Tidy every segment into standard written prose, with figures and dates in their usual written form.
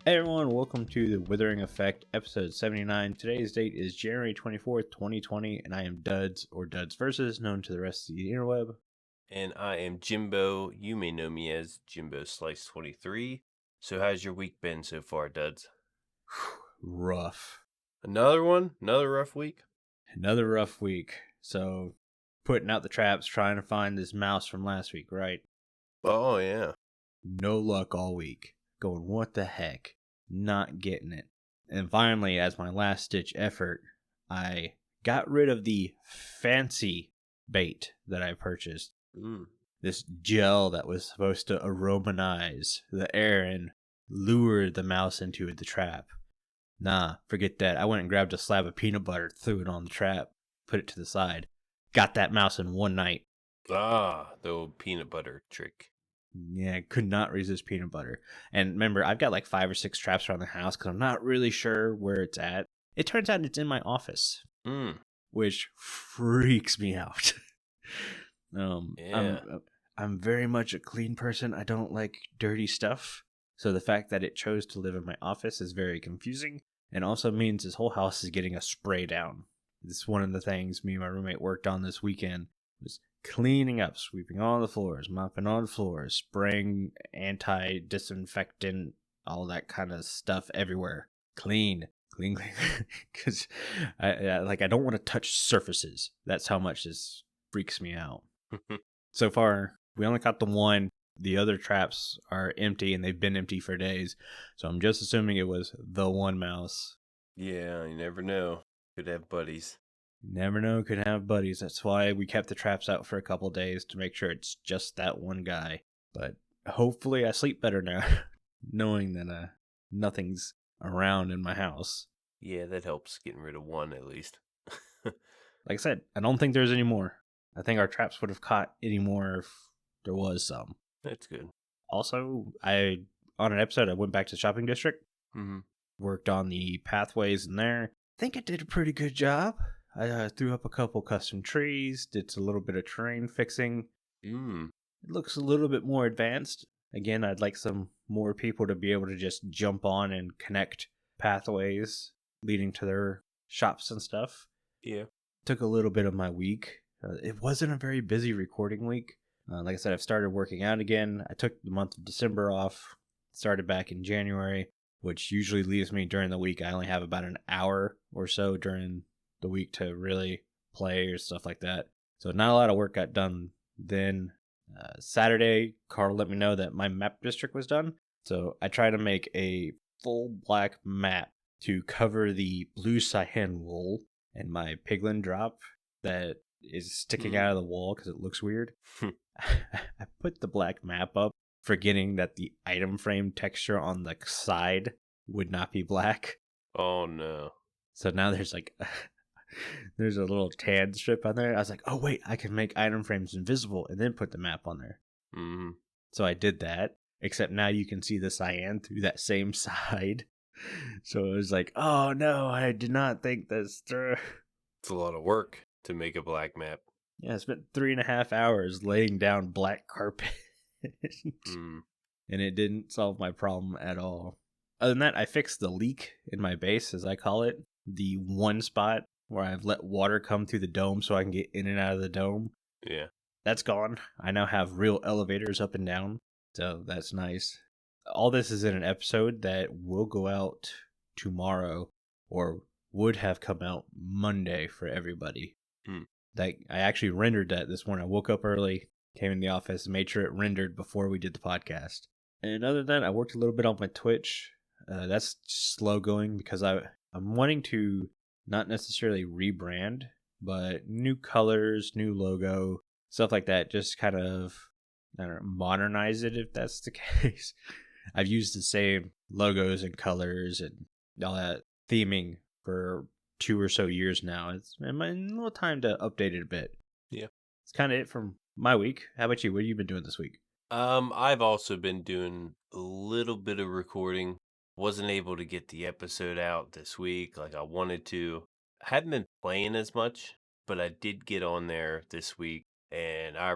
Hey everyone, welcome to the Withering Effect, episode 79. Today's date is January 24th, 2020, and I am Duds, or Duds Versus, known to the rest of the interweb. And I am Jimbo. You may know me as Jimbo Slice 23. So how's your week been so far, Duds? Rough. Another one? Another rough week? Another rough week. So, putting out the traps, trying to find this mouse from last week, right? Oh, yeah. No luck all week. Going, what the heck? Not getting it. And finally, as my last ditch effort, I got rid of the fancy bait that I purchased. This gel that was supposed to aromatize the air and lure the mouse into the trap. Nah, forget that. I went and grabbed a slab of peanut butter, threw it on the trap, put it to the side. Got that mouse in one night. Ah, the old peanut butter trick. Yeah, could not resist peanut butter. And remember, I've got like 5 or 6 traps around the house because I'm not really sure where it's at. It turns out it's in my office, which freaks me out. Yeah. I'm very much a clean person. I don't like dirty stuff. So the fact that it chose to live in my office is very confusing, and also means this whole house is getting a spray down. This is one of the things me and my roommate worked on this weekend, was cleaning up, sweeping all the floors, mopping all the floors, spraying anti-disinfectant, all that kind of stuff everywhere. Clean. Because I don't want to touch surfaces. That's how much this freaks me out. So far, we only caught the one. The other traps are empty, and they've been empty for days. So I'm just assuming it was the one mouse. Yeah, you never know. Could have buddies. Never know, could have buddies. That's why we kept the traps out for a couple days to make sure it's just that one guy. But hopefully I sleep better now, knowing that nothing's around in my house. Yeah, that helps getting rid of one at least. Like I said, I don't think there's any more. I think our traps would have caught any more if there was some. That's good. Also, on an episode, I went back to the shopping district. Worked on the pathways in there. I think I did a pretty good job. I threw up a couple custom trees, did a little bit of terrain fixing. It looks a little bit more advanced. Again, I'd like some more people to be able to just jump on and connect pathways leading to their shops and stuff. Yeah. Took a little bit of my week. It wasn't a very busy recording week. Like I said, I've started working out again. I took the month of December off, started back in January, which usually leaves me during the week. I only have about an hour or so during the week to really play or stuff like that. So not a lot of work got done then. Saturday, Carl let me know that my map district was done. So I tried to make a full black map to cover the blue cyan wool and my piglin drop that is sticking out of the wall because it looks weird. I put the black map up, forgetting that the item frame texture on the side would not be black. Oh, no. So now there's there's a little tan strip on there. I was like, oh, wait, I can make item frames invisible and then put the map on there. So I did that, except now you can see the cyan through that same side. So it was like, oh, no, I did not think this through. It's a lot of work to make a black map. Yeah, I spent 3.5 hours laying down black carpet. And it didn't solve my problem at all. Other than that, I fixed the leak in my base, as I call it. The one spot where I've let water come through the dome so I can get in and out of the dome. Yeah. That's gone. I now have real elevators up and down. So that's nice. All this is in an episode that will go out tomorrow, or would have come out Monday for everybody. I actually rendered that this morning. I woke up early, came in the office, and made sure it rendered before we did the podcast. And other than that, I worked a little bit on my Twitch. That's slow going because I'm wanting to not necessarily rebrand, but new colors, new logo, stuff like that. Just kind of, I don't know, modernize it if that's the case. I've used the same logos and colors and all that theming for 2 or so years now. It's been a little time to update it a bit. Yeah. It's kind of it from my week. How about you? What have you been doing this week? I've also been doing a little bit of recording. Wasn't able to get the episode out this week like I wanted to. I hadn't been playing as much, but I did get on there this week, and I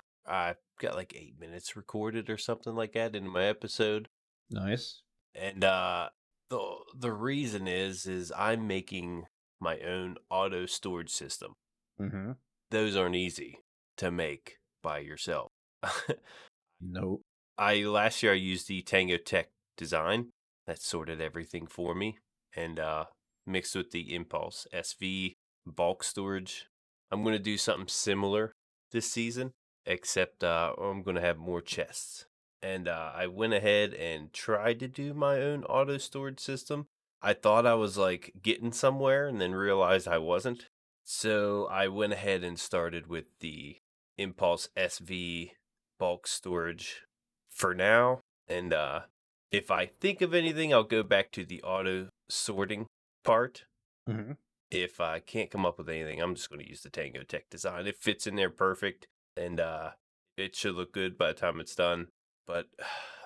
got like 8 minutes recorded or something like that into my episode. Nice. And The reason is I'm making my own auto storage system. Mm-hmm. Those aren't easy to make by yourself. Nope. Last year I used the Tango Tech design that sorted everything for me, and mixed with the Impulse SV bulk storage. I'm gonna do something similar this season, except I'm gonna have more chests. And I went ahead and tried to do my own auto storage system. I thought I was like getting somewhere, and then realized I wasn't. So I went ahead and started with the Impulse SV bulk storage for now. And if I think of anything, I'll go back to the auto sorting part. Mm-hmm. If I can't come up with anything, I'm just going to use the Tango Tech design. It fits in there perfect, and it should look good by the time it's done. But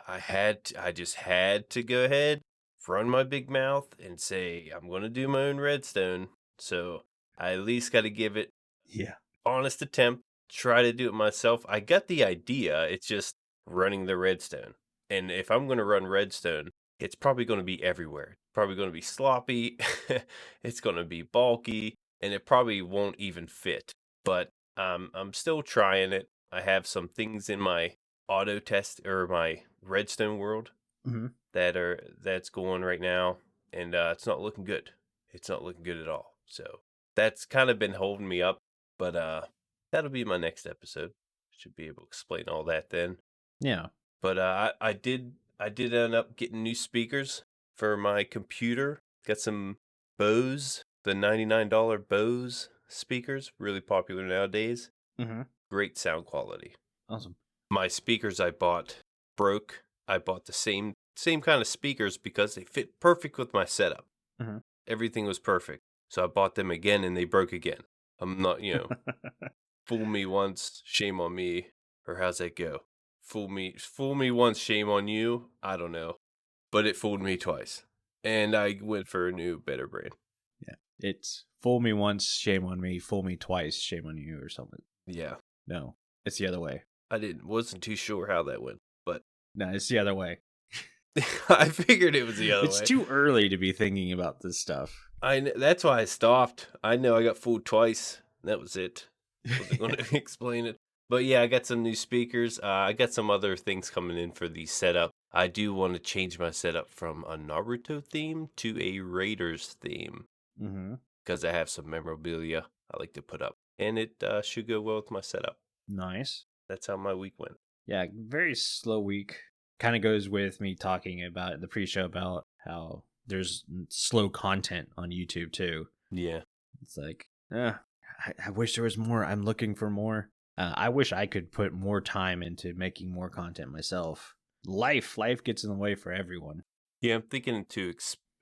I just had to go ahead, run my big mouth, and say I'm going to do my own redstone. So I at least got to give it Yeah. honest attempt. Try to do it myself. I got the idea. It's just running the redstone. And if I'm going to run redstone, it's probably going to be everywhere. Probably going to be sloppy. It's going to be bulky, and it probably won't even fit. But I'm still trying it. I have some things in my auto test or my redstone world Mm-hmm. that's going right now, and it's not looking good. It's not looking good at all. So that's kind of been holding me up. But that'll be my next episode. Should be able to explain all that then. Yeah. But I did end up getting new speakers for my computer. Got some Bose, the $99 Bose speakers, really popular nowadays. Mm-hmm. Great sound quality. Awesome. My speakers I bought broke. I bought the same kind of speakers because they fit perfect with my setup. Mm-hmm. Everything was perfect. So I bought them again and they broke again. I'm not, fool me once, shame on me. Or how's that go? Fool me once, shame on you. I don't know. But it fooled me twice. And I went for a new, better brand. Yeah. It's fool me once, shame on me. Fool me twice, shame on you, or something. Yeah. No, it's the other way. Wasn't too sure how that went, but No, it's the other way. I figured it was the other It's way. too early to be thinking about this stuff. That's why I stopped. I know I got fooled twice. That was it. Wasn't going to explain it. But yeah, I got some new speakers. I got some other things coming in for the setup. I do want to change my setup from a Naruto theme to a Raiders theme. Mm-hmm. Because I have some memorabilia I like to put up. And it should go well with my setup. Nice. That's how my week went. Yeah, very slow week. Kind of goes with me talking about the pre-show about how there's slow content on YouTube too. Yeah. It's like, I wish there was more. I'm looking for more. I wish I could put more time into making more content myself. Life gets in the way for everyone. Yeah, I'm thinking to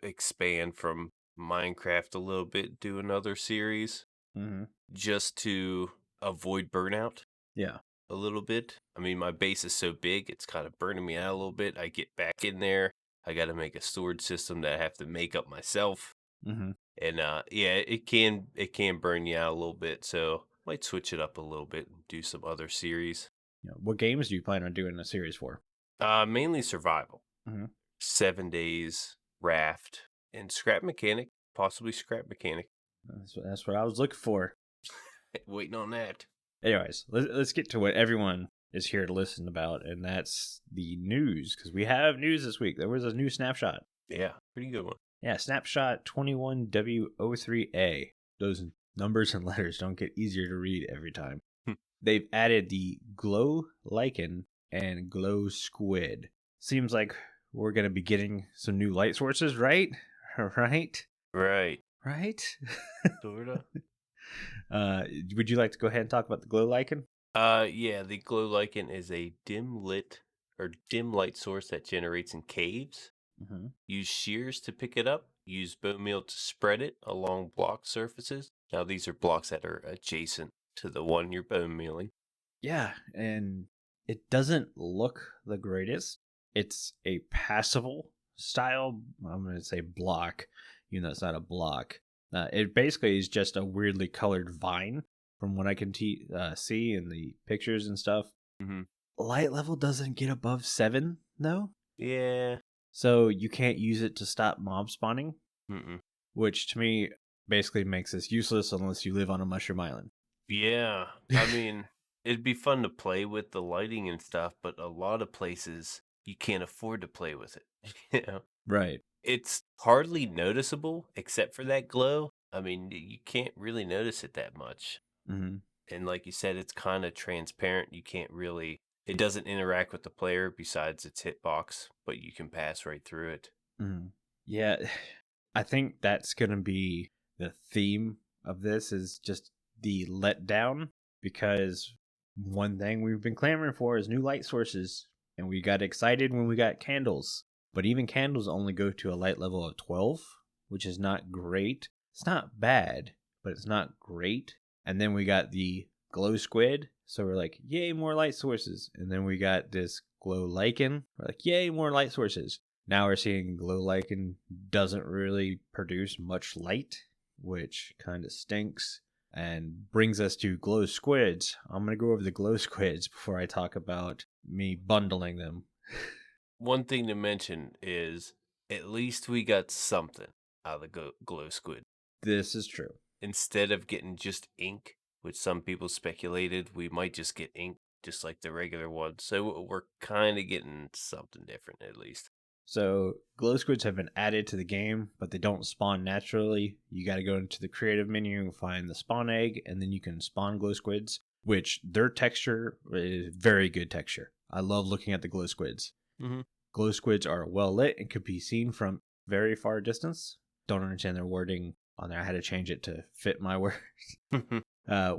expand from Minecraft a little bit, do another series, just to avoid burnout. Yeah. A little bit. I mean, my base is so big, it's kind of burning me out a little bit. I get back in there. I got to make a storage system that I have to make up myself. Mm-hmm. And yeah, it can burn you out a little bit. So might switch it up a little bit and do some other series. Yeah. What games do you plan on doing a series for? Mainly survival. Mm-hmm. 7 days, raft, and scrap mechanic. Possibly scrap mechanic. That's what I was looking for. Waiting on that. Anyways, let's get to what everyone is here to listen about, and that's the news, because we have news this week. There was a new snapshot. Yeah, pretty good one. Yeah, snapshot 21W03A. Those numbers and letters don't get easier to read every time. They've added the Glow Lichen and Glow Squid. Seems like we're going to be getting some new light sources, right? Right? Sorta. Would you like to go ahead and talk about the Glow Lichen? Yeah, the Glow Lichen is a dim light source that generates in caves. Mm-hmm. Use shears to pick it up. Use bone meal to spread it along block surfaces. Now, these are blocks that are adjacent to the one you're bone mealing. Yeah, and it doesn't look the greatest. It's a passable style, I'm going to say block, even though it's not a block. It basically is just a weirdly colored vine from what I can see in the pictures and stuff. Mm-hmm. Light level doesn't get above 7, though. Yeah, So you can't use it to stop mob spawning, Mm-mm. which to me basically makes this useless unless you live on a mushroom island. Yeah, I mean, it'd be fun to play with the lighting and stuff, but a lot of places you can't afford to play with it. You know, Right. it's hardly noticeable except for that glow. I mean, you can't really notice it that much. Hmm. And like you said, it's kind of transparent. You can't really, it doesn't interact with the player besides its hitbox, but you can pass right through it. Hmm. Yeah, I think that's going to be the theme of this is just the letdown because one thing we've been clamoring for is new light sources, and we got excited when we got candles. But even candles only go to a light level of 12, which is not great. It's not bad, but it's not great. And then we got the Glow Squid, so we're like, yay, more light sources. And then we got this Glow Lichen, we're like, yay, more light sources. Now we're seeing Glow Lichen doesn't really produce much light, which kind of stinks and brings us to Glow Squids. I'm going to go over the Glow Squids before I talk about me bundling them. One thing to mention is at least we got something out of the glow squid. This is true. Instead of getting just ink, which some people speculated we might just get ink just like the regular one. So we're kind of getting something different at least. So, glow squids have been added to the game, but they don't spawn naturally. You got to go into the creative menu and find the spawn egg, and then you can spawn glow squids, which their texture is very good texture. I love looking at the glow squids. Mm-hmm. Glow squids are well lit and can be seen from very far distance. Don't understand their wording on there. I had to change it to fit my words.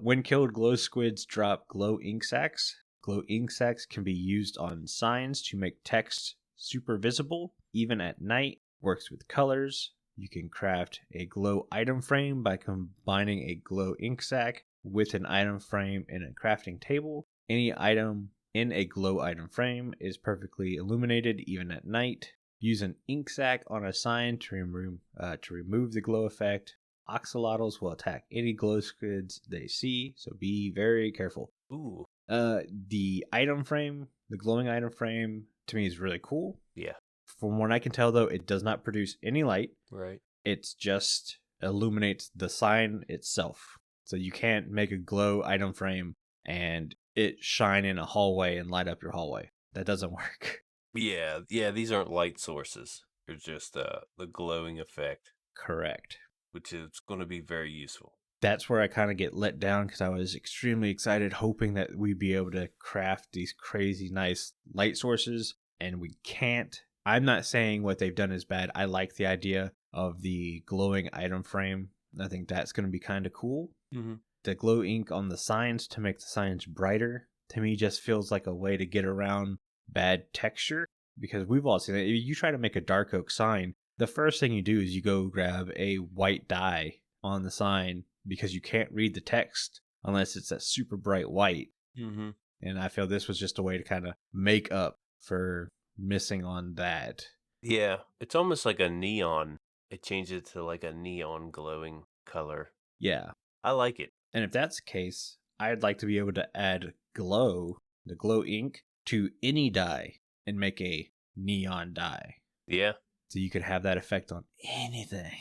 When killed, glow squids drop glow ink sacs. Glow ink sacs can be used on signs to make text super visible, even at night. Works with colors. You can craft a glow item frame by combining a glow ink sac with an item frame in a crafting table. Any item in a glow item frame is perfectly illuminated even at night. Use an ink sac on a sign to remove the glow effect. Axolotls will attack any glow squids they see, so be very careful. Ooh. The item frame, the glowing item frame, to me is really cool. Yeah. From what I can tell, though, it does not produce any light. Right. It's just illuminates the sign itself. So you can't make a glow item frame and it shine in a hallway and light up your hallway. That doesn't work. Yeah. These aren't light sources. They're just the glowing effect, Correct. which is going to be very useful. That's where I kind of get let down because I was extremely excited, hoping that we'd be able to craft these crazy nice light sources, and we can't. I'm not saying what they've done is bad. I like the idea of the glowing item frame. I think that's going to be kind of cool. Mm-hmm. The glow ink on the signs to make the signs brighter, to me, just feels like a way to get around bad texture, because we've all seen it. If you try to make a dark oak sign, the first thing you do is you go grab a white dye on the sign because you can't read the text unless it's that super bright white. Mm-hmm. And I feel this was just a way to kind of make up for missing on that. Yeah, it's almost like a neon. It changes it to like a neon glowing color. Yeah. I like it. And if that's the case, I'd like to be able to add glow, the glow ink, to any dye and make a neon dye. Yeah. So you could have that effect on anything.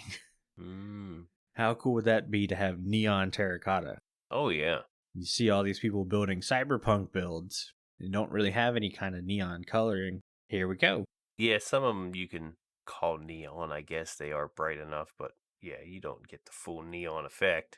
Mm. How cool would that be to have neon terracotta? Oh, yeah. You see all these people building cyberpunk builds and don't really have any kind of neon coloring. Here we go. Yeah, some of them you can call neon. I guess they are bright enough, but yeah, you don't get the full neon effect.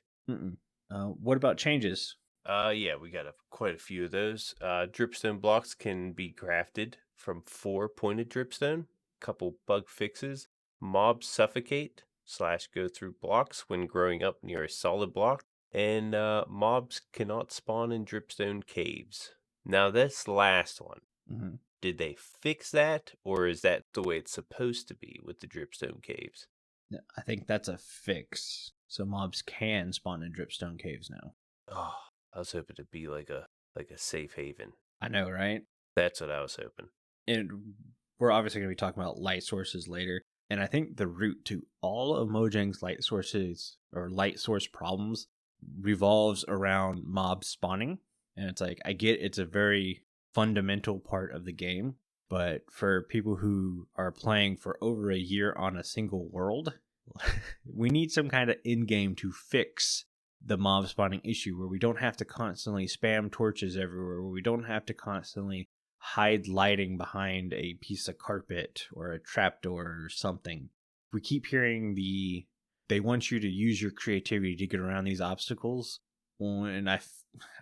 What about changes? Yeah, we got quite a few of those. Dripstone blocks can be crafted from 4 pointed dripstone. Couple bug fixes. Mobs suffocate / go through blocks when growing up near a solid block. And mobs cannot spawn in dripstone caves. Now this last one, Mm-hmm. did they fix that, or is that the way it's supposed to be with the dripstone caves? I think that's a fix. So mobs can spawn in dripstone caves now. Oh, I was hoping to be like a safe haven. I know, right? That's what I was hoping. And we're obviously going to be talking about light sources later. And I think the root to all of Mojang's light sources or light source problems revolves around mob spawning. And it's like, I get it's a very fundamental part of the game, But for people who are playing for over a year on a single world, we need some kind of in-game to fix the mob spawning issue where we don't have to constantly spam torches everywhere, where we don't have to constantly hide lighting behind a piece of carpet or a trapdoor or something. We keep hearing they want you to use your creativity to get around these obstacles, and I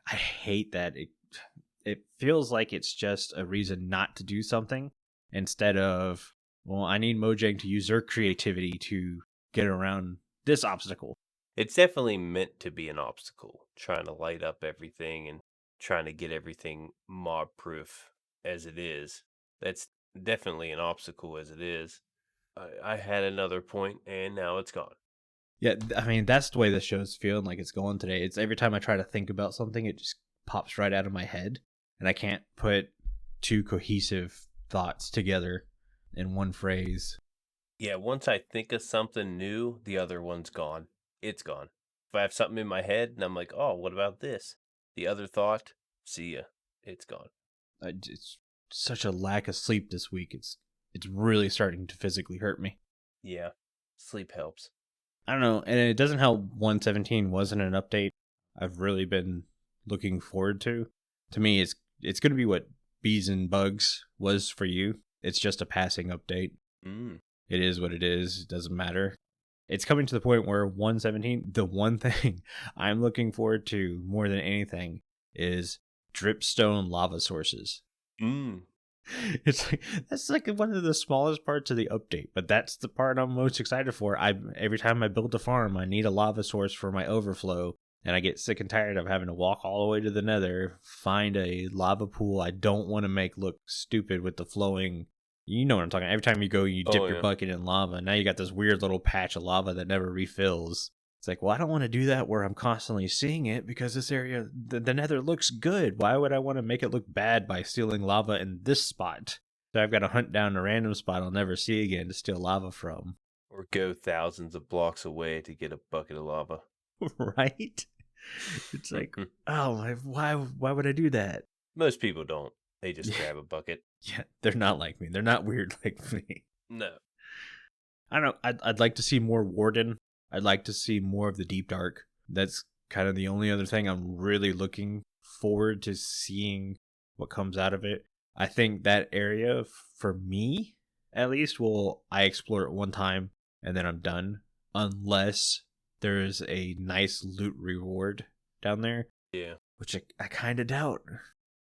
hate that. It feels like it's just a reason not to do something instead of, well, I need Mojang to use their creativity to get around this obstacle. It's definitely meant to be an obstacle, trying to light up everything and trying to get everything mob proof as it is. That's definitely an obstacle as it is. I had another point and now it's gone. Yeah, I mean, that's the way the show's feeling like it's going today. It's every time I try to think about something, it just pops right out of my head, and I can't put two cohesive thoughts together in one phrase. Yeah, once I think of something new, the other one's gone. It's gone. If I have something in my head and I'm like, oh, what about this? The other thought, see ya. It's gone. It's such a lack of sleep this week. It's really starting to physically hurt me. Yeah, sleep helps. I don't know, and it doesn't help 117 wasn't an update I've really been looking forward to. To me, it's going to be what Bees and Bugs was for you. It's just a passing update. It is what it is. It doesn't matter. It's coming to the point where 117, the one thing I'm looking forward to more than anything is dripstone lava sources. It's like that's like one of the smallest parts of the update, but that's the part I'm most excited for. Every time I build a farm, I need a lava source for my overflow, and I get sick and tired of having to walk all the way to the nether, find a lava pool I don't want to make look stupid with the flowing. You know what I'm talking about. Every time you go, you dip your bucket in lava. Now you got this weird little patch of lava that never refills. It's like, well, I don't want to do that where I'm constantly seeing it because this area, the nether looks good. Why would I want to make it look bad by stealing lava in this spot? So I've got to hunt down a random spot I'll never see again to steal lava from. Or go thousands of blocks away to get a bucket of lava. Right? It's like, oh, why would I do that? Most people don't. They just grab a bucket. Yeah, they're not like me. They're not weird like me. No. I don't know. I'd like to see more Warden. I'd like to see more of the Deep Dark. That's kind of the only other thing I'm really looking forward to seeing what comes out of it. I think that area, for me, at least, I explore it one time and then I'm done. Unless there's a nice loot reward down there. Yeah. Which I kind of doubt.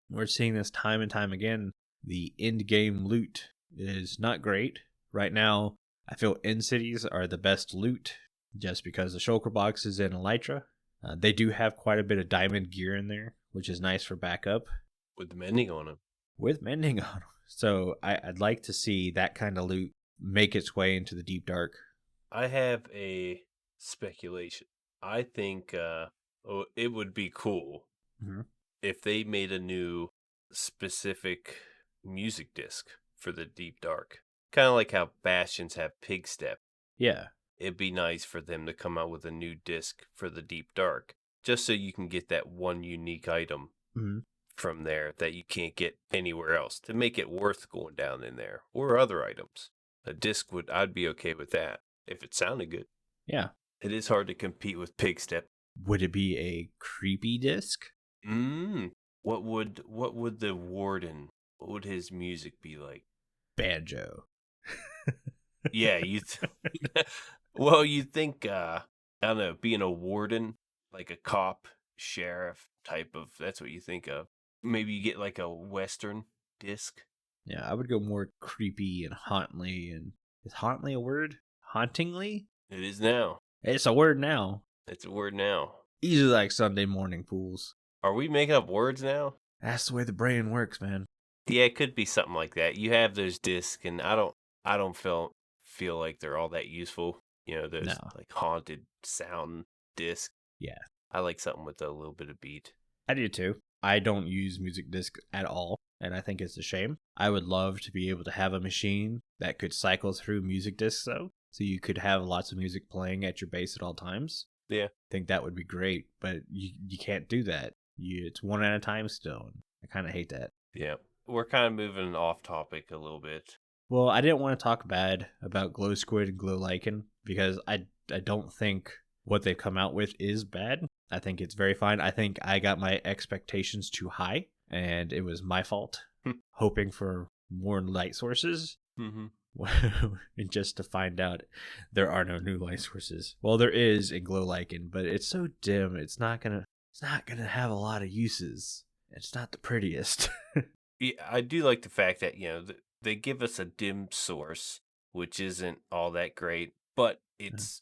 We're seeing this time and time again. The end game loot is not great. Right now, I feel end cities are the best loot just because the shulker box is in Elytra. They do have quite a bit of diamond gear in there, which is nice for backup. With the mending on them. With mending on them. So I'd like to see that kind of loot make its way into the Deep Dark. I have a speculation. I think it would be cool if they made a new specific music disc for the Deep Dark. Kind of like how Bastions have Pig Step. Yeah. It'd be nice for them to come out with a new disc for the Deep Dark, just so you can get that one unique item from there that you can't get anywhere else to make it worth going down in there, or other items. A disc I'd be okay with that if it sounded good. Yeah. It is hard to compete with Pig Step. Would it be a creepy disc? What would the Warden? What would his music be like? Banjo. Yeah, well, you think I don't know, being a warden, like a cop, sheriff type of. That's what you think of. Maybe you get like a Western disc. Yeah, I would go more creepy and hauntly. And is hauntly a word? Hauntingly? It is now. It's a word now. It's a word now. Easy like Sunday morning fools. Are we making up words now? That's the way the brain works, man. Yeah, it could be something like that. You have those discs, and I don't feel like they're all that useful. You know, those like haunted sound discs. Yeah. I like something with a little bit of beat. I do too. I don't use music disc at all, and I think it's a shame. I would love to be able to have a machine that could cycle through music discs, though, so you could have lots of music playing at your base at all times. Yeah. I think that would be great, but you can't do that. It's one at a time still. I kind of hate that. Yeah. we're kind of moving off topic a little bit. Well, I didn't want to talk bad about Glow Squid and Glow Lichen because I don't think what they've come out with is bad. I think it's very fine. I think I got my expectations too high, and it was my fault, hoping for more light sources. Mm-hmm. And just to find out there are no new light sources. Well, there is in Glow Lichen, but it's so dim. It's not gonna have a lot of uses. It's not the prettiest. Yeah, I do like the fact that they give us a dim source, which isn't all that great, but it's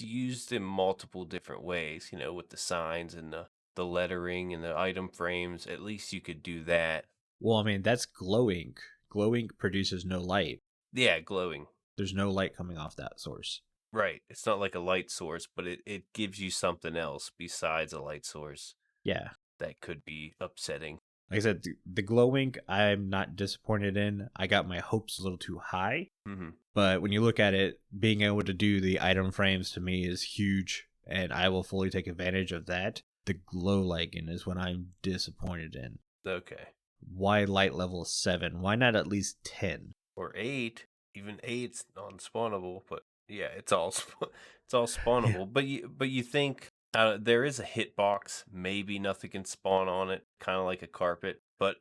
used in multiple different ways. With the signs and the lettering and the item frames. At least you could do that. Well, I mean, that's glow ink. Glow ink produces no light. Yeah, glowing. There's no light coming off that source. Right. It's not like a light source, but it gives you something else besides a light source. Yeah. That could be upsetting. Like I said, the glow ink, I'm not disappointed in. I got my hopes a little too high. Mm-hmm. But when you look at it, being able to do the item frames to me is huge, and I will fully take advantage of that. The Glow Lichen is what I'm disappointed in. Okay. Why light level 7? Why not at least 10? Or 8. Even 8's non-spawnable, but yeah, it's all spawnable. Yeah. But you think there is a hitbox. Maybe nothing can spawn on it, kind of like a carpet. But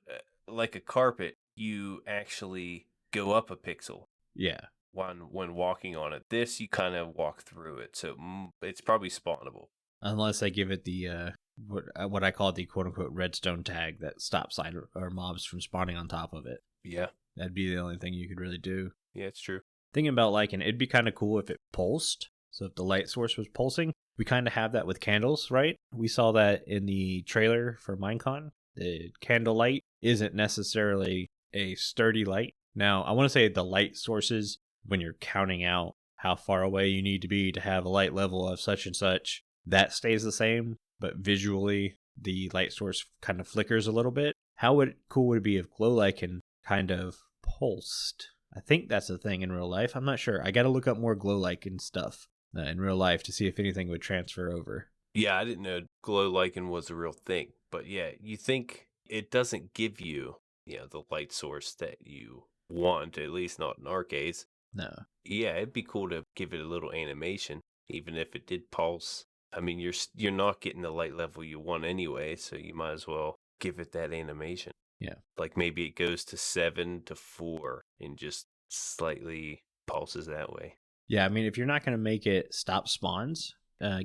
like a carpet, you actually go up a pixel. Yeah. When walking on it, this you kind of walk through it, so it's probably spawnable. Unless I give it the what I call the quote unquote redstone tag that stops side or mobs from spawning on top of it. Yeah, that'd be the only thing you could really do. Yeah, it's true. Thinking about Lichen, it'd be kind of cool if it pulsed. So if the light source was pulsing, we kind of have that with candles, right? We saw that in the trailer for Minecon. The candle light isn't necessarily a sturdy light. Now, I want to say the light sources, when you're counting out how far away you need to be to have a light level of such and such, that stays the same, but visually the light source kind of flickers a little bit. How cool would it be if Glow Lichen kind of pulsed? I think that's a thing in real life. I'm not sure. I got to look up more Glow Lichen stuff in real life to see if anything would transfer over. Yeah, I didn't know Glow Lichen was a real thing. But yeah, you think it doesn't give you, the light source that you want, at least not in our case. No. Yeah, it'd be cool to give it a little animation, even if it did pulse. I mean, you're not getting the light level you want anyway, so you might as well give it that animation. Yeah. Like maybe it goes to 7 to 4 and just slightly pulses that way. Yeah, I mean, if you're not going to make it stop spawns,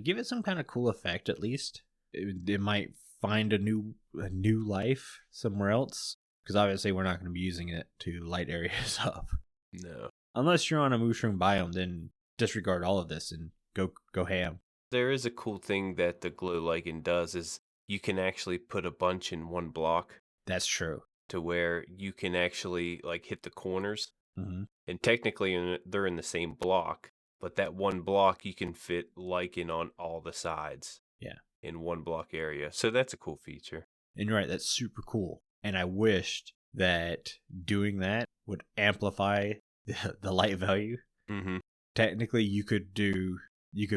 give it some kind of cool effect at least. It might find a new life somewhere else, because obviously we're not going to be using it to light areas up. No. Unless you're on a mushroom biome, then disregard all of this and go ham. There is a cool thing that the Glow Lichen does is you can actually put a bunch in one block. That's true. To where you can actually hit the corners. Mm-hmm. And technically they're in the same block, but that one block you can fit Lichen on all the sides. Yeah. In one block area. So that's a cool feature. And you're right, that's super cool. And I wished that doing that would amplify the light value. Mm-hmm. Technically, you could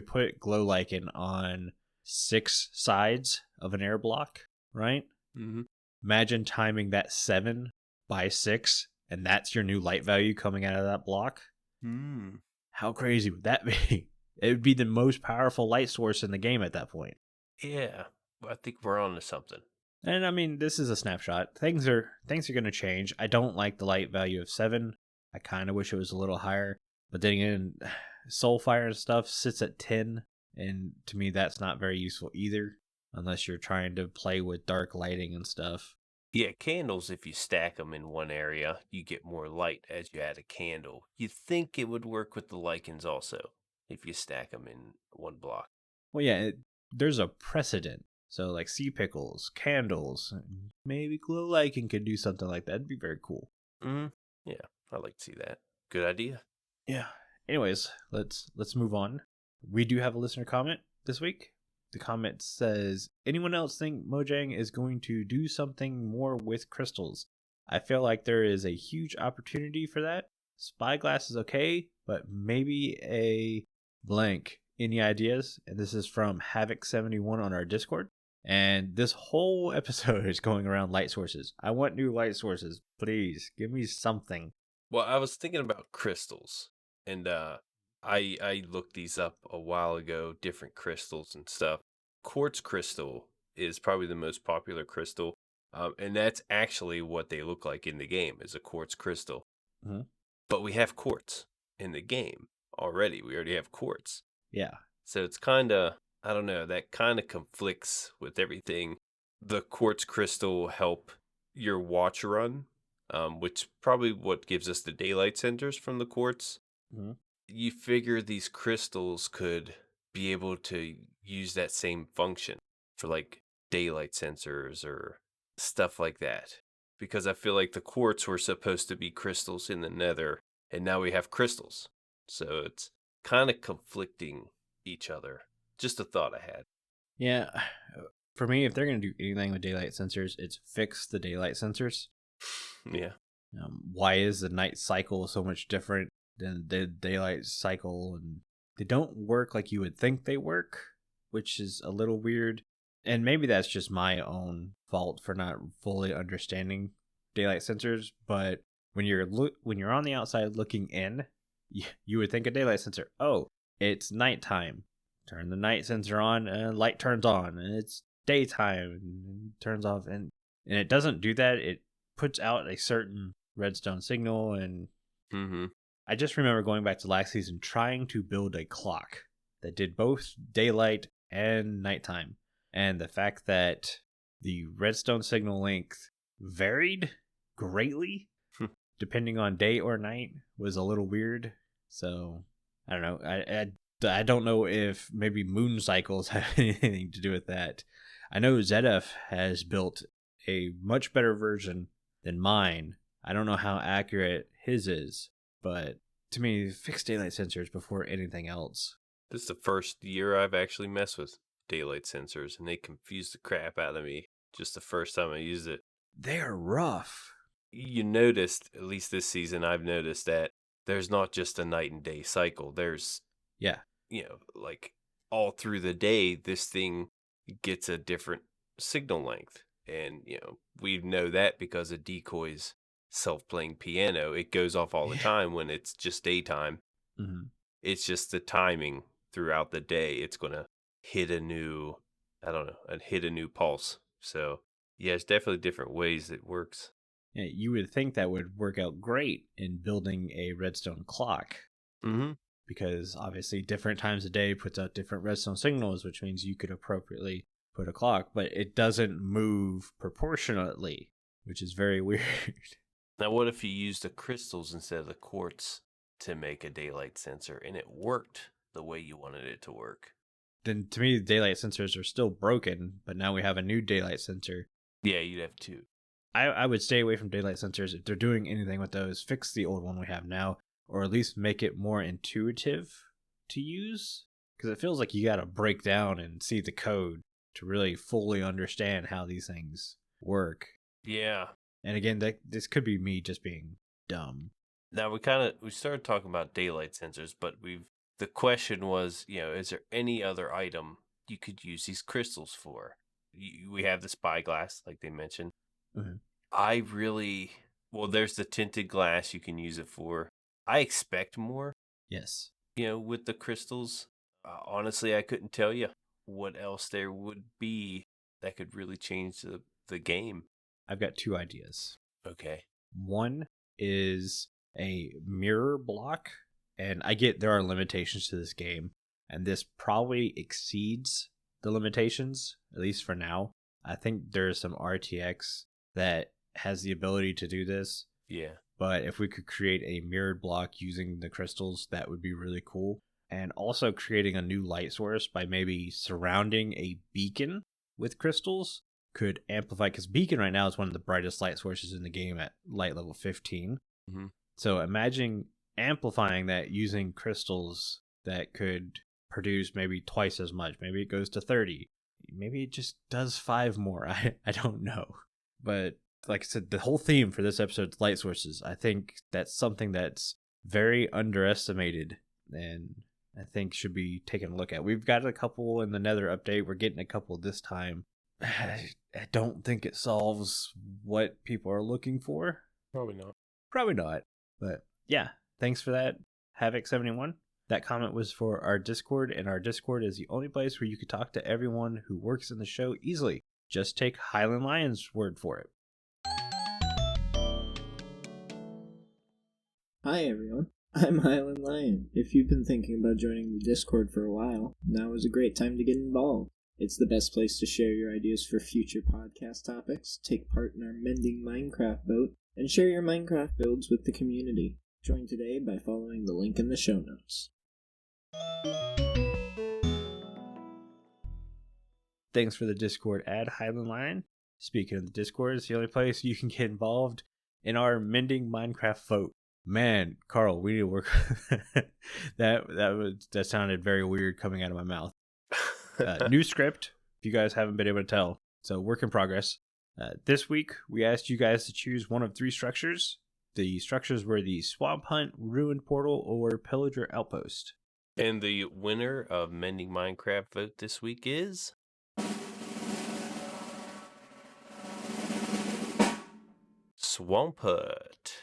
put Glow Lichen on 6 sides of an air block, right? Mm-hmm. Imagine timing that 7 by 6, and that's your new light value coming out of that block. Mm. How crazy would that be? It would be the most powerful light source in the game at that point. Yeah, I think we're on to something. And I mean, this is a snapshot. Things are going to change. I don't like the light value of 7. I kind of wish it was a little higher. But then again, Soulfire and stuff sits at 10. And to me, that's not very useful either. Unless you're trying to play with dark lighting and stuff. Yeah, candles, if you stack them in one area, you get more light as you add a candle. You'd think it would work with the lichens also, if you stack them in one block. Well, yeah, there's a precedent. So like sea pickles, candles, maybe Glow Lichen could do something like that. It'd be very cool. Mm-hmm. Yeah, I'd like to see that. Good idea. Yeah. Anyways, let's move on. We do have a listener comment this week. The comment says, anyone else think Mojang is going to do something more with crystals? I feel like there is a huge opportunity for that. Spyglass is okay, but maybe a blank. Any ideas? And this is from Havoc71 on our Discord. And this whole episode is going around light sources. I want new light sources. Please give me something. Well, I was thinking about crystals, and I looked these up a while ago, different crystals and stuff. Quartz crystal is probably the most popular crystal, and that's actually what they look like in the game, is a quartz crystal. Mm-hmm. But we have quartz in the game already. We already have quartz. Yeah. So it's kind of, I don't know, that kind of conflicts with everything. The quartz crystal help your watch run, which probably what gives us the daylight sensors from the quartz. Mm-hmm. You figure these crystals could be able to use that same function for like daylight sensors or stuff like that. Because I feel like the quartz were supposed to be crystals in the nether, and now we have crystals. So it's kind of conflicting each other. Just a thought I had. Yeah. For me, if they're going to do anything with daylight sensors, it's fix the daylight sensors. Yeah. Why is the night cycle so much different than the daylight cycle? And they don't work like you would think they work, which is a little weird. And maybe that's just my own fault for not fully understanding daylight sensors. But when you're on the outside looking in, you would think a daylight sensor. Oh, it's nighttime. Turn the night sensor on, and light turns on, and it's daytime and turns off. And it doesn't do that. It puts out a certain redstone signal, and I just remember going back to last season trying to build a clock that did both daylight and nighttime. And the fact that the redstone signal length varied greatly depending on day or night was a little weird. So I don't know. I don't know if maybe moon cycles have anything to do with that. I know ZF has built a much better version than mine. I don't know how accurate his is, but to me, fix daylight sensors before anything else. This is the first year I've actually messed with daylight sensors, and they confused the crap out of me just the first time I used it. They are rough. You noticed, at least this season, I've noticed that there's not just a night and day cycle. There's, like all through the day, this thing gets a different signal length. And, we know that because of Decoy's self-playing piano. It goes off all the time when it's just daytime. Mm-hmm. It's just the timing throughout the day. It's going to hit a new pulse. So, yeah, it's definitely different ways it works. Yeah, you would think that would work out great in building a redstone clock. Mm-hmm. Because obviously different times of day puts out different redstone signals, which means you could appropriately put a clock, but it doesn't move proportionately, which is very weird. Now, what if you used the crystals instead of the quartz to make a daylight sensor, and it worked the way you wanted it to work? Then to me, the daylight sensors are still broken, but now we have a new daylight sensor. Yeah, you'd have two. I would stay away from daylight sensors. If they're doing anything with those, fix the old one we have now, or at least make it more intuitive to use. Because it feels like you got to break down and see the code to really fully understand how these things work. Yeah. And again, this could be me just being dumb. Now we started talking about daylight sensors, but the question was, is there any other item you could use these crystals for? We have the spyglass, like they mentioned. Mm-hmm. There's the tinted glass you can use it for. I expect more. Yes. With the crystals. Honestly, I couldn't tell you what else there would be that could really change the game. I've got two ideas. Okay. One is a mirror block, and I get there are limitations to this game, and this probably exceeds the limitations, at least for now. I think there's some RTX that has the ability to do this. Yeah. But if we could create a mirrored block using the crystals, that would be really cool. And also creating a new light source by maybe surrounding a beacon with crystals could amplify, because beacon right now is one of the brightest light sources in the game at light level 15. Mm-hmm. So imagine amplifying that using crystals that could produce maybe twice as much. Maybe it goes to 30. Maybe it just does 5 more. I don't know. But like I said, the whole theme for this episode is light sources. I think that's something that's very underestimated and I think should be taken a look at. We've got a couple in the Nether update. We're getting a couple this time. I don't think it solves what people are looking for. Probably not. Probably not. But yeah, thanks for that, Havoc71. That comment was for our Discord, and our Discord is the only place where you could talk to everyone who works in the show easily. Just take Highland Lion's word for it. Hi everyone, I'm Highland Lion. If you've been thinking about joining the Discord for a while, now is a great time to get involved. It's the best place to share your ideas for future podcast topics, take part in our Mending Minecraft vote, and share your Minecraft builds with the community. Join today by following the link in the show notes. Thanks for the Discord ad, Highland Lion. Speaking of the Discord, it's the only place you can get involved in our Mending Minecraft vote. Man, Carl, we need to work. that sounded very weird coming out of my mouth. New script, if you guys haven't been able to tell. So work in progress. This week, we asked you guys to choose one of 3 structures. The structures were the Swamp Hunt, Ruined Portal, or Pillager Outpost. And the winner of Mending Minecraft vote this week is... Swamp Hut.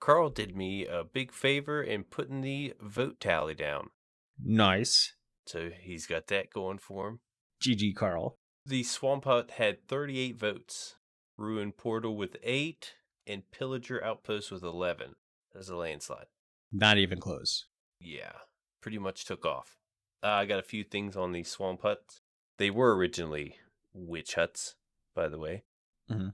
Carl did me a big favor in putting the vote tally down. Nice. So he's got that going for him. GG, Carl. The Swamp Hut had 38 votes. Ruined Portal with 8, and Pillager Outpost with 11. That's a landslide. Not even close. Yeah, pretty much took off. I got a few things on the Swamp Huts. They were originally witch huts, by the way. Mm-hmm.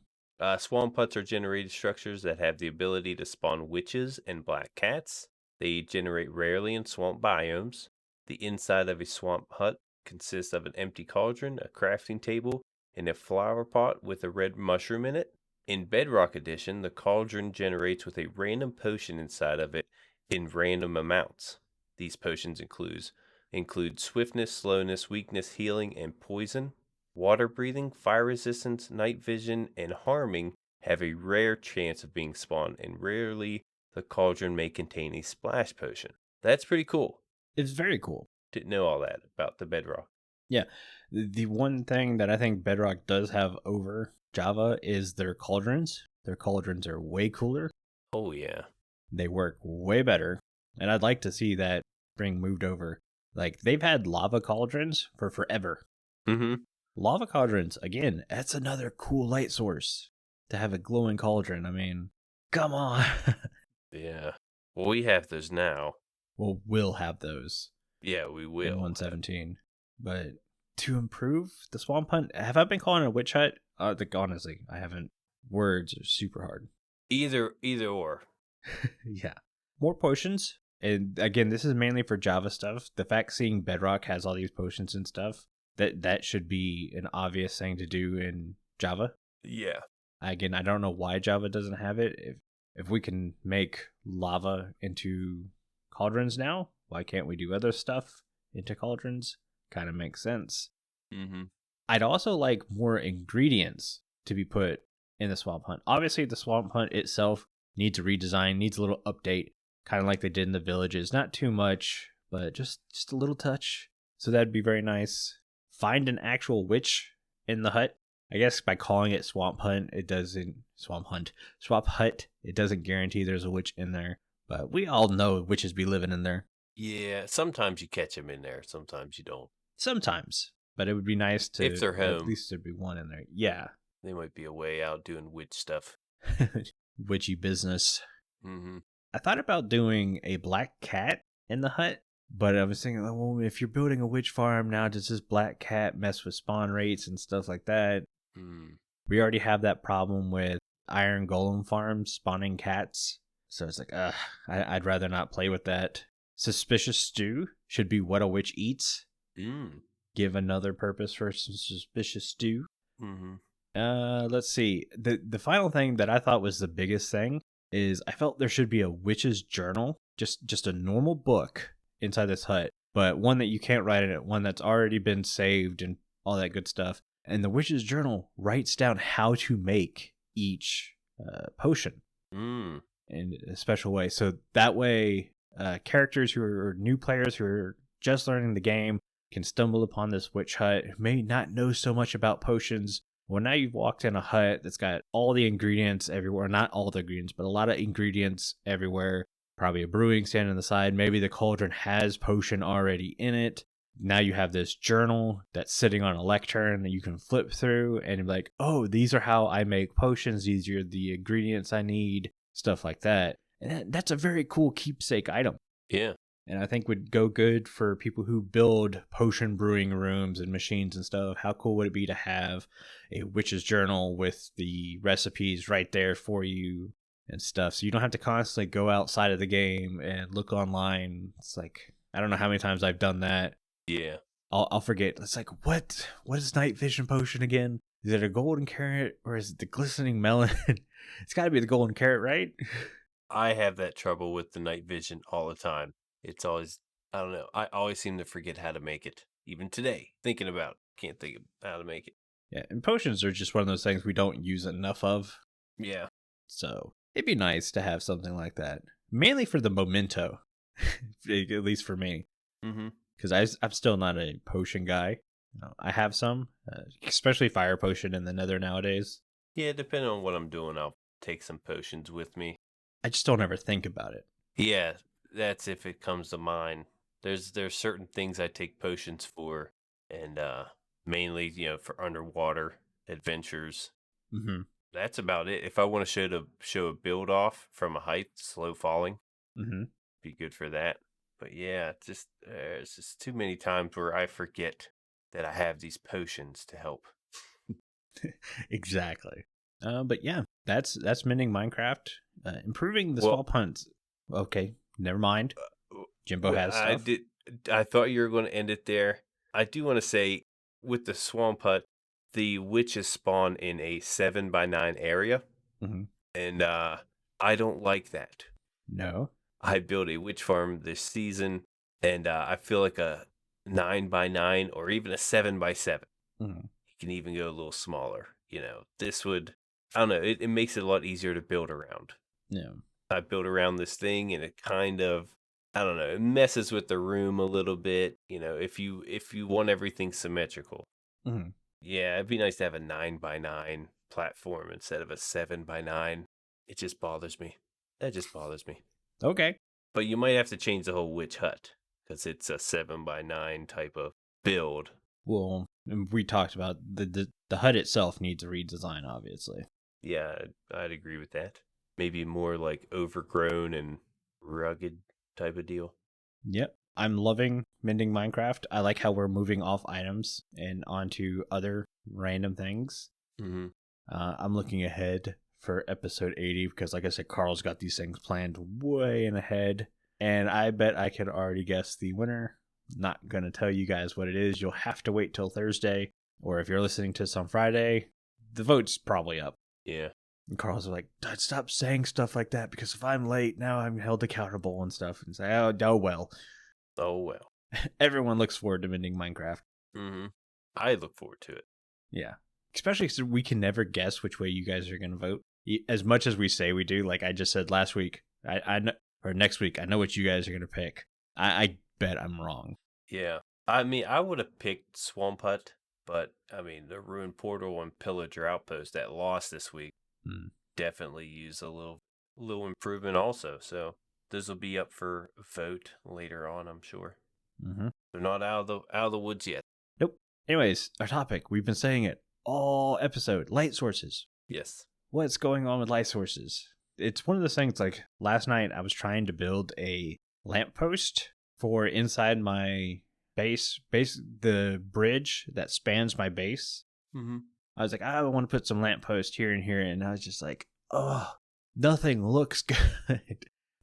Swamp huts are generated structures that have the ability to spawn witches and black cats. They generate rarely in swamp biomes. The inside of a swamp hut consists of an empty cauldron, a crafting table, and a flower pot with a red mushroom in it. In Bedrock Edition, the cauldron generates with a random potion inside of it in random amounts. These potions include swiftness, slowness, weakness, healing, and poison. Water breathing, fire resistance, night vision, and harming have a rare chance of being spawned, and rarely the cauldron may contain a splash potion. That's pretty cool. It's very cool. Didn't know all that about the Bedrock. Yeah. The one thing that I think Bedrock does have over Java is their cauldrons. Their cauldrons are way cooler. Oh, yeah. They work way better. And I'd like to see that being moved over. Like, they've had lava cauldrons for forever. Mm-hmm. Lava cauldrons, again, that's another cool light source. To have a glowing cauldron, I mean, come on. Yeah. Well, we have those now. Well, we'll have those. Yeah, we will. In 117. But to improve the Swamp Hunt, have I been calling it a witch hut? Honestly, I haven't. Words are super hard. Either or. Yeah. More potions. And again, this is mainly for Java stuff. The fact seeing Bedrock has all these potions and stuff, that should be an obvious thing to do in Java. Yeah. Again, I don't know why Java doesn't have it. If we can make lava into cauldrons now, why can't we do other stuff into cauldrons? Kind of makes sense. Mm-hmm. I'd also like more ingredients to be put in the Swamp Hunt. Obviously, the Swamp Hunt itself needs a redesign, needs a little update, kind of like they did in the villages. Not too much, but just a little touch. So that'd be very nice. Find an actual witch in the hut. I guess by calling it Swamp Hut, it doesn't guarantee there's a witch in there. But we all know witches be living in there. Yeah, sometimes you catch them in there, sometimes you don't. Sometimes, but it would be nice to, if they're home, at least there'd be one in there. Yeah. They might be away out doing witch stuff. Witchy business. Mm-hmm. I thought about doing a black cat in the hut, but I was thinking, well, if you're building a witch farm now, does this black cat mess with spawn rates and stuff like that? We already have that problem with iron golem farms spawning cats. So it's like, I'd rather not play with that. Suspicious stew should be what a witch eats. Give another purpose for some suspicious stew. Mm-hmm. Let's see. The final thing that I thought was the biggest thing is I felt there should be a witch's journal, just a normal book inside this hut, but one that you can't write in it, one that's already been saved and all that good stuff. And the witch's journal writes down how to make each potion in a special way. So that way, characters who are new players who are just learning the game can stumble upon this witch hut, may not know so much about potions. Well, now you've walked in a hut that's got all the ingredients everywhere. Not all the ingredients, but a lot of ingredients everywhere. Probably a brewing stand on the side. Maybe the cauldron has potion already in it. Now you have this journal that's sitting on a lectern that you can flip through and be like, oh, these are how I make potions. These are the ingredients I need, stuff like that. And that's a very cool keepsake item. Yeah. And I think would go good for people who build potion brewing rooms and machines and stuff. How cool would it be to have a witch's journal with the recipes right there for you and stuff? So you don't have to constantly go outside of the game and look online. It's like, I don't know how many times I've done that. Yeah. I'll forget. It's like, what is night vision potion again? Is it a golden carrot or is it the glistening melon? It's got to be the golden carrot, right? I have that trouble with the night vision all the time. It's always, I don't know. I always seem to forget how to make it. Even today, thinking about it, can't think of how to make it. Yeah, and potions are just one of those things we don't use enough of. Yeah. So it'd be nice to have something like that. Mainly for the memento, at least for me. Mm-hmm. Because I'm still not a potion guy. I have some, especially fire potion in the nether nowadays. Yeah, depending on what I'm doing, I'll take some potions with me. I just don't ever think about it. Yeah, that's if it comes to mind. There's certain things I take potions for, and mainly, for underwater adventures. Mm-hmm. That's about it. If I want to show a build off from a height, slow falling, be good for that. But yeah, it's just too many times where I forget that I have these potions to help. Exactly. But yeah, that's mending Minecraft. Improving the swamp hunts. Okay, never mind. Jimbo has stuff. I thought you were going to end it there. I do want to say, with the swamp hut, the witches spawn in a 7x9 area, and I don't like that. No. I built a witch farm this season, and I feel like a 9x9 or even a 7x7. You can even go a little smaller. This would, I don't know, it makes it a lot easier to build around. Yeah. I built around this thing, and it kind of, I don't know, it messes with the room a little bit. If you want everything symmetrical. Yeah, it'd be nice to have a 9x9 platform instead of a 7x9. It just bothers me. That just bothers me. Okay. But you might have to change the whole witch hut because it's a 7x9 type of build. Well, we talked about the hut itself needs a redesign, obviously. Yeah, I'd agree with that. Maybe more like overgrown and rugged type of deal. Yep. I'm loving mending Minecraft. I like how we're moving off items and onto other random things. I'm looking ahead for episode 80 because, like I said, Carl's got these things planned way in ahead. And I bet I can already guess the winner. Not going to tell you guys what it is. You'll have to wait till Thursday. Or if you're listening to this on Friday, the vote's probably up. Yeah. And Carl's like, Dad, stop saying stuff like that because if I'm late, now I'm held accountable and stuff. And say, oh well. Oh well. Everyone looks forward to mending Minecraft. I look forward to it. Yeah. Especially because we can never guess which way you guys are going to vote. As much as we say we do, like I just said last week, I know, or next week, I know what you guys are going to pick. I bet I'm wrong. Yeah. I mean, I would have picked Swamp Hut, but I mean, the Ruined Portal and Pillager Outpost that lost this week definitely use a little improvement also. So those will be up for vote later on, I'm sure. They're not out of the woods yet. Nope. Anyways, our topic, we've been saying it all episode, light sources. Yes. What's going on with light sources? It's one of those things, like last night I was trying to build a lamppost for inside my base, the bridge that spans my base. I was like, I want to put some lamppost here and here, and I was just like, oh, nothing looks good,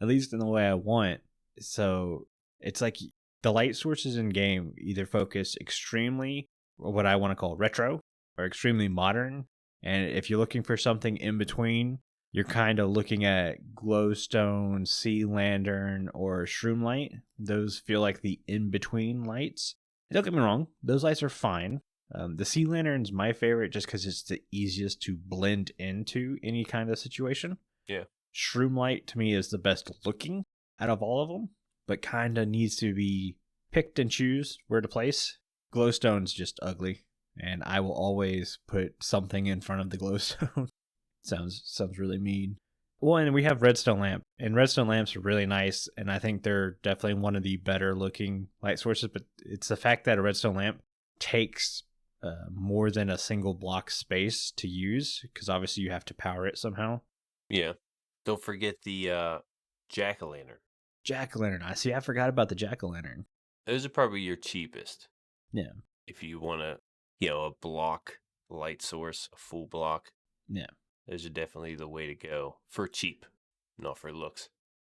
at least in the way I want. So it's like the light sources in game either focus extremely, or what I want to call retro, or extremely modern. And if you're looking for something in between, you're kind of looking at glowstone, sea lantern, or shroom light. Those feel like the in-between lights. And don't get me wrong, those lights are fine. The sea lantern's my favorite just because it's the easiest to blend into any kind of situation. Yeah. Shroom light to me is the best looking out of all of them, but kind of needs to be picked and choose where to place glowstone's just ugly, and I will always put something in front of the glowstone. sounds really mean. Well, and we have Redstone Lamp, and Redstone Lamps are really nice, and I think they're definitely one of the better looking light sources, but it's the fact that a Redstone Lamp takes more than a single block space to use, because obviously you have to power it somehow. Yeah. Don't forget the jack-o'-lantern. Jack-o'-lantern. I forgot about the jack-o'-lantern. Those are probably your cheapest. Yeah. If you want a block light source, a full block. Yeah. Those are definitely the way to go for cheap, not for looks.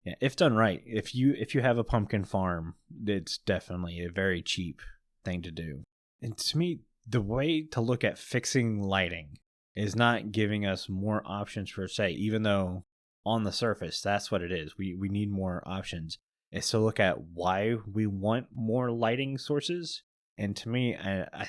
Yeah, if done right. If you have a pumpkin farm, it's definitely a very cheap thing to do. And to me, the way to look at fixing lighting is not giving us more options per se, even though on the surface that's what it is. We need more options. Is to look at why we want more lighting sources. And to me, I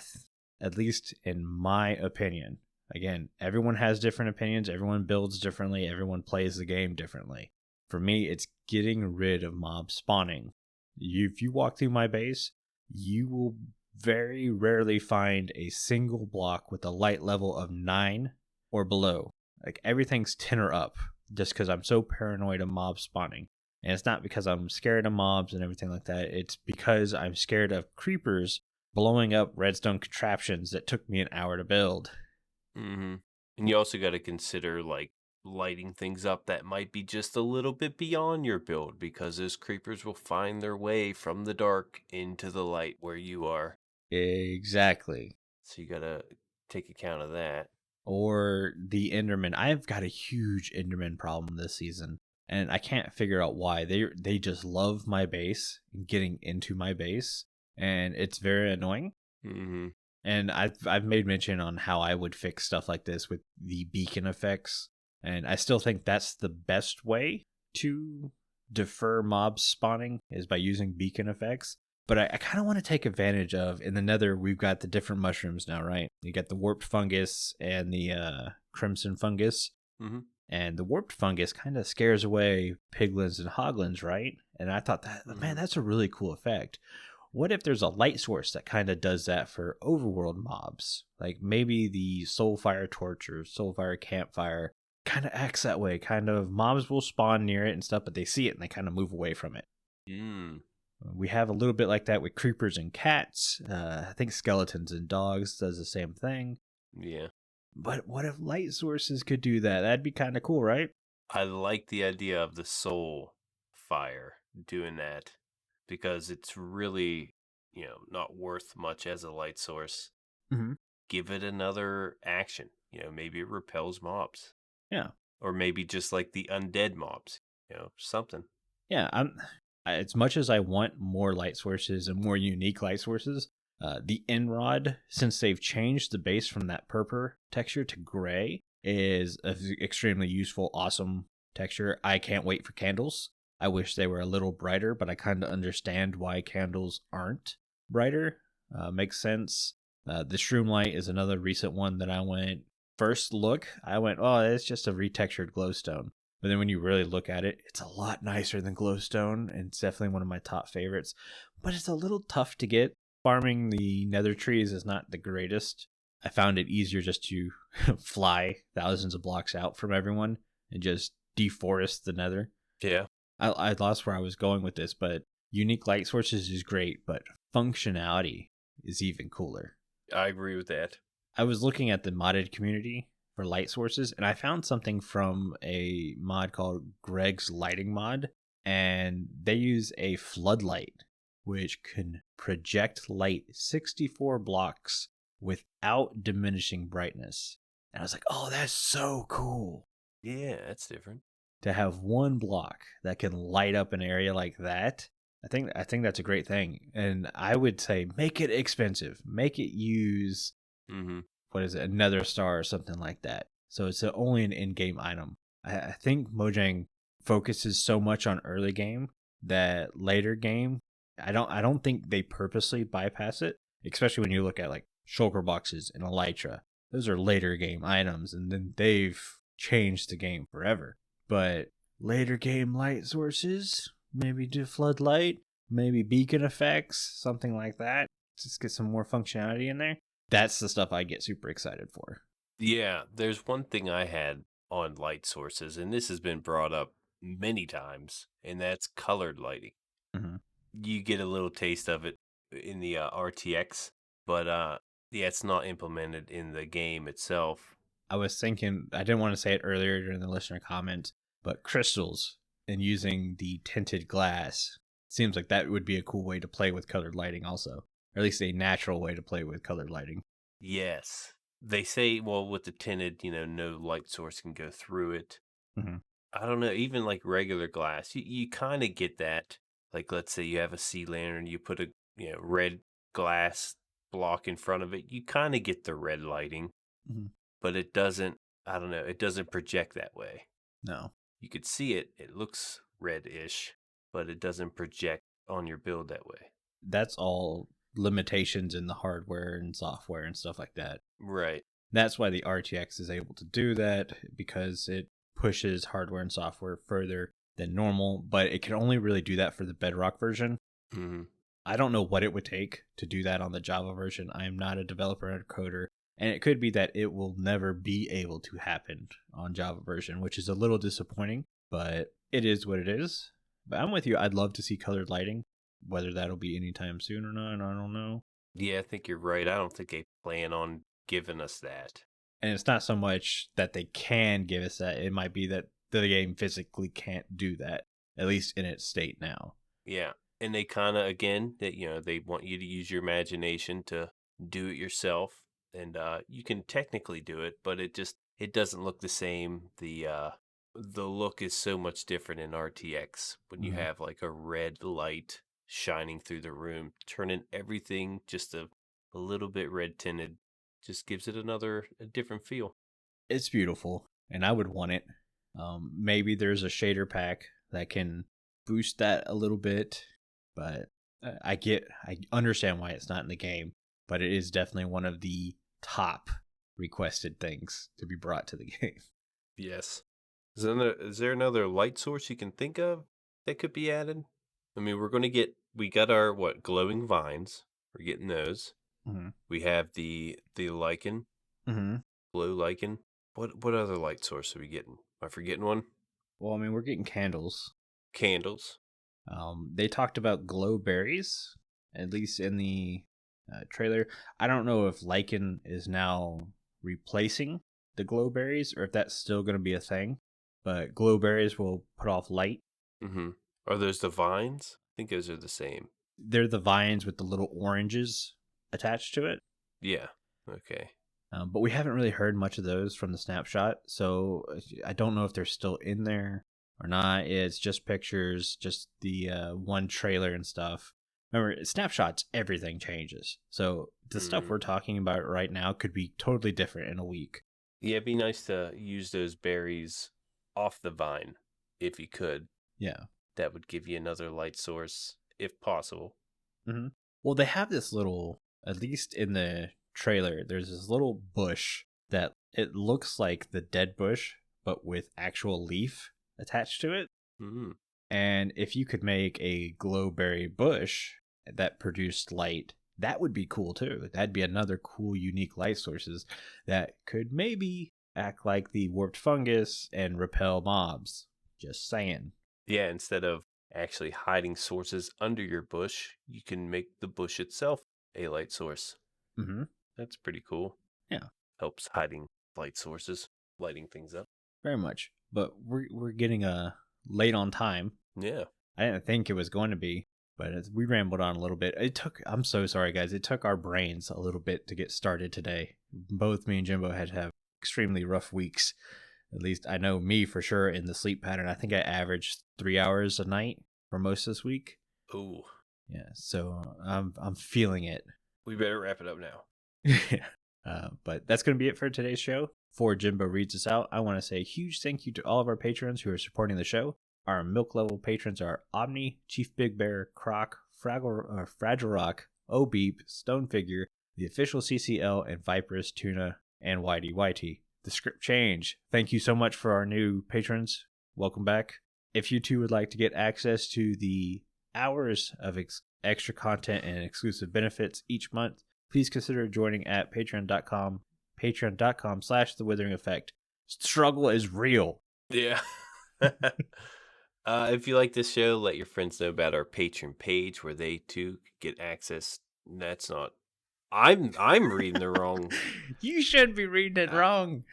at least in my opinion, again, everyone has different opinions, everyone builds differently, everyone plays the game differently. For me, it's getting rid of mob spawning. If you walk through my base, you will very rarely find a single block with a light level of 9 or below. Like everything's 10 or up, just because I'm so paranoid of mob spawning. And it's not because I'm scared of mobs and everything like that. It's because I'm scared of creepers blowing up redstone contraptions that took me an hour to build. Mm-hmm. And you also got to consider like lighting things up that might be just a little bit beyond your build, because those creepers will find their way from the dark into the light where you are. Exactly. So you got to take account of that. Or the Enderman. I've got a huge Enderman problem this season, and I can't figure out why. They just love my base and getting into my base, and it's very annoying. Mm-hmm. And I've made mention on how I would fix stuff like this with the beacon effects, and I still think that's the best way to defer mob spawning is by using beacon effects. But I kind of want to take advantage of, in the nether, we've got the different mushrooms now, right? You got the warped fungus and the crimson fungus. Mm-hmm. And the warped fungus kind of scares away piglins and hoglins, right? And I thought that, man, that's a really cool effect. What if there's a light source that kind of does that for overworld mobs? Like maybe the Soulfire Torch or Soulfire Campfire kind of acts that way. Kind of mobs will spawn near it and stuff, but they see it and they kind of move away from it. Mm. We have a little bit like that with creepers and cats. I think skeletons and dogs does the same thing. Yeah. But what if light sources could do that? That'd be kind of cool, right? I like the idea of the soul fire doing that, because it's really, not worth much as a light source. Mm-hmm. Give it another action. Maybe it repels mobs. Yeah. Or maybe just like the undead mobs. Something. Yeah, as much as I want more light sources and more unique light sources, the Enrod, since they've changed the base from that purple texture to gray, is an extremely useful, awesome texture. I can't wait for candles. I wish they were a little brighter, but I kind of understand why candles aren't brighter. Makes sense. The Shroom Light is another recent one that I went, first look, I went, oh, it's just a retextured glowstone. But then when you really look at it, it's a lot nicer than glowstone, and it's definitely one of my top favorites. But it's a little tough to get. Farming the nether trees is not the greatest. I found it easier just to fly thousands of blocks out from everyone and just deforest the nether. Yeah. I lost where I was going with this, but unique light sources is great, but functionality is even cooler. I agree with that. I was looking at the modded community for light sources, and I found something from a mod called Greg's Lighting Mod, and they use a floodlight, which can project light 64 blocks without diminishing brightness. And I was like, oh, that's so cool. Yeah, that's different. To have one block that can light up an area like that, I think that's a great thing. And I would say make it expensive. Make it use, what is it, another star or something like that. So it's only an in-game item. I think Mojang focuses so much on early game that later game, I don't think they purposely bypass it, especially when you look at like shulker boxes and Elytra. Those are later game items, and then they've changed the game forever. But later game light sources, maybe do floodlight, maybe beacon effects, something like that. just get some more functionality in there. That's the stuff I get super excited for. Yeah, there's one thing I had on light sources, and this has been brought up many times, and that's colored lighting. Mm-hmm. You get a little taste of it in the RTX, but yeah, it's not implemented in the game itself. I was thinking, I didn't want to say it earlier during the listener comment, but crystals and using the tinted glass seems like that would be a cool way to play with colored lighting also, or at least a natural way to play with colored lighting. Yes. They say, well, with the tinted, no light source can go through it. Mm-hmm. I don't know, even like regular glass, you kind of get that. Like, let's say you have a sea lantern, you put a red glass block in front of it, you kind of get the red lighting, Mm-hmm. but it doesn't, I don't know, it doesn't project that way. No. You could see it, it looks red-ish, but it doesn't project on your build that way. That's all limitations in the hardware and software and stuff like that. Right. That's why the RTX is able to do that, because it pushes hardware and software further than normal, but it can only really do that for the Bedrock version. Mm-hmm. I don't know what it would take to do that on the Java version. I am not a developer or coder, and it could be that it will never be able to happen on Java version, which is a little disappointing, but it is what it is. But I'm with you. I'd love to see colored lighting. Whether that'll be anytime soon or not, I don't know. Yeah, I think you're right. I don't think they plan on giving us that. And it's not so much that they can give us that. It might be that the game physically can't do that, at least in its state now. Yeah. And they kind of, again, that they want you to use your imagination to do it yourself. And you can technically do it, but it doesn't look the same. The look is so much different in RTX when you have like a red light shining through the room, turning everything just a little bit red tinted. Just gives it a different feel. It's beautiful, and I would want it. Maybe there's a shader pack that can boost that a little bit, but I understand why it's not in the game, but it is definitely one of the top requested things to be brought to the game. Yes. Is there another light source you can think of that could be added? I mean, we got our, glowing vines. We're getting those. Mm-hmm. We have the lichen, Glow Lichen. What other light source are we getting? Am I forgetting one? Well, I mean, we're getting candles. Candles. They talked about glow berries, at least in the trailer. I don't know if lichen is now replacing the glow berries or if that's still going to be a thing, but glow berries will put off light. Mm-hmm. Are those the vines? I think those are the same. They're the vines with the little oranges attached to it. Yeah. Okay. But we haven't really heard much of those from the snapshot, so I don't know if they're still in there or not. It's just pictures, just the one trailer and stuff. Remember, snapshots, everything changes. So the stuff we're talking about right now could be totally different in a week. Yeah, it'd be nice to use those berries off the vine if you could. Yeah. That would give you another light source if possible. Mm-hmm. Well, they have this little, at least in the trailer, there's this little bush that it looks like the dead bush, but with actual leaf attached to it. Mm-hmm. And if you could make a glowberry bush that produced light, that would be cool too. That'd be another cool, unique light sources that could maybe act like the warped fungus and repel mobs. Just saying. Yeah, instead of actually hiding sources under your bush, you can make the bush itself a light source. Mm-hmm. That's pretty cool. Yeah. Helps hiding light sources, lighting things up. Very much. But we're getting late on time. Yeah. I didn't think it was going to be, but we rambled on a little bit. I'm so sorry, guys. It took our brains a little bit to get started today. Both me and Jimbo had to have extremely rough weeks. At least I know me for sure in the sleep pattern. I think I averaged 3 hours a night for most of this week. Ooh. Yeah, so I'm feeling it. We better wrap it up now. But that's going to be it for today's show. Before Jimbo reads us out, I want to say a huge thank you to all of our patrons who are supporting the show. Our milk level patrons are aubni, ChiefBigBear, Crock, FragileRock, ohbeep, StoneFigure, TheOfficialCCL, and viperoustuna, and YDYT. The script change. Thank you so much for our new patrons. Welcome back. If you too would like to get access to the hours of extra content and exclusive benefits each month, please consider joining at patreon.com/The Withering Effect. Struggle is real. Yeah. If you like this show, let your friends know about our Patreon page where they too get access. That's not. I'm reading the wrong. You should be reading it wrong.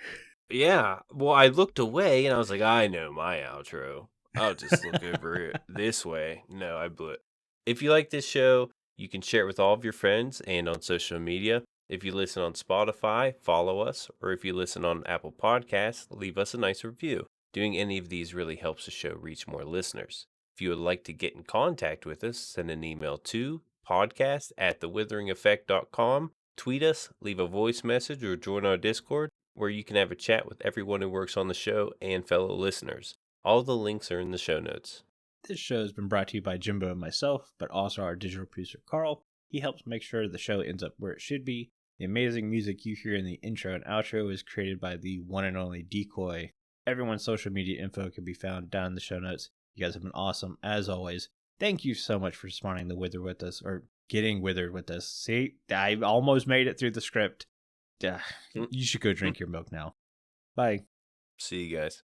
Yeah. Well, I looked away and I was like, I know my outro. I'll just look over it this way. No, I blew it. If you like this show, you can share it with all of your friends and on social media. If you listen on Spotify, follow us. Or if you listen on Apple Podcasts, leave us a nice review. Doing any of these really helps the show reach more listeners. If you would like to get in contact with us, send an email to podcast@thewitheringeffect.com. Tweet us, leave a voice message, or join our Discord, where you can have a chat with everyone who works on the show and fellow listeners. All the links are in the show notes. This show has been brought to you by Jimbo and myself, but also our digital producer, Carl. He helps make sure the show ends up where it should be. The amazing music you hear in the intro and outro is created by the one and only Decoy. Everyone's social media info can be found down in the show notes. You guys have been awesome, as always. Thank you so much for spawning the wither with us, or getting withered with us. See, I almost made it through the script. You should go drink your milk now. Bye. See you guys.